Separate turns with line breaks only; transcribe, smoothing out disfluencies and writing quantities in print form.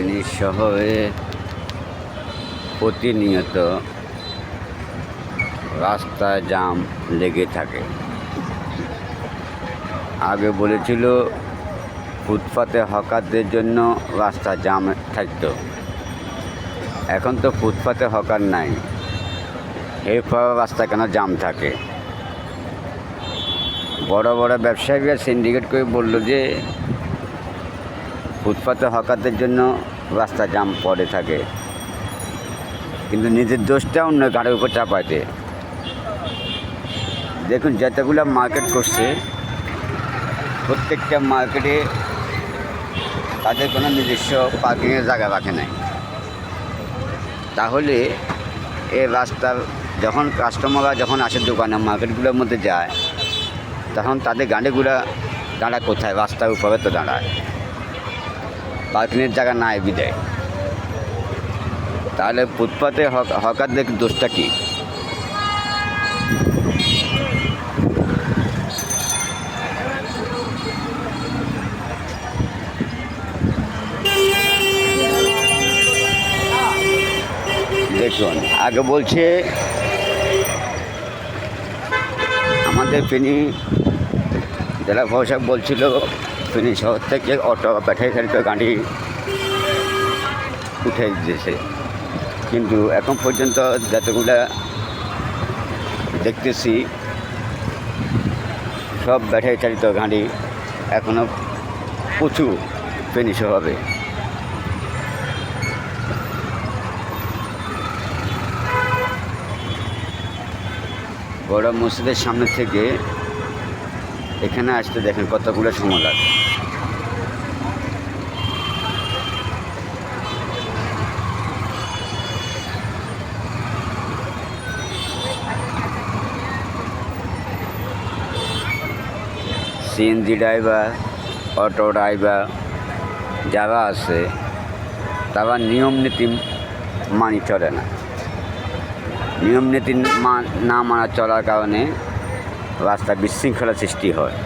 ফেনী শহরে প্রতিনিয়ত রাস্তায় জাম লেগে থাকে। আগে বলেছিল ফুটপাতে হকারদের জন্য রাস্তা জাম থাকতো, এখন তো ফুটপাতে হকার নাই, এরপর রাস্তা কেন জাম থাকে? বড় বড় ব্যবসায়ীরা সিন্ডিকেট করে বলল যে ফুটপাতে হকারদের জন্য রাস্তা জাম পড়ে থাকে, কিন্তু নিজের দোষটা অন্য গাড়ির উপর চাপাইতে। দেখুন, যতগুলো মার্কেট করছে প্রত্যেকটা মার্কেটে তাদের কোনো নিজস্ব পার্কিংয়ের জায়গা রাখে নাই। তাহলে এই রাস্তার যখন কাস্টমাররা যখন আসে দোকানে মার্কেটগুলোর মধ্যে যায়, তখন তাদের গাড়িগুলো দাঁড়ায় কোথায়? রাস্তার উপরে তো দাঁড়ায়, পার্কিংয়ের জায়গা নাই বিদায়। তাহলে ফুটপাতে হকারদের দোষটা কী? দেখুন, আগে বলছে আমাদের ফেনী জেলা প্রশাসক বলছিল ফেনী শহর থেকে অটো ব্যাটারি চালিত গাড়ি উঠে দিয়েছে, কিন্তু এখন পর্যন্ত যতগুলো দেখতেছি সব ব্যাটারি চালিত গাড়ি এখনও প্রচুর ফেনী শহরে। বড় মসজিদের সামনে থেকে এখানে আসতে দেখেন কতগুলো সময় লাগে। সিএনজি ড্রাইভার, অটো ড্রাইভার যারা আছে তারা নিয়ম নীতি মানি চলে না। নিয়ম নীতি না মানা চলার কারণে রাস্তায় বিশৃঙ্খলা সৃষ্টি হয়।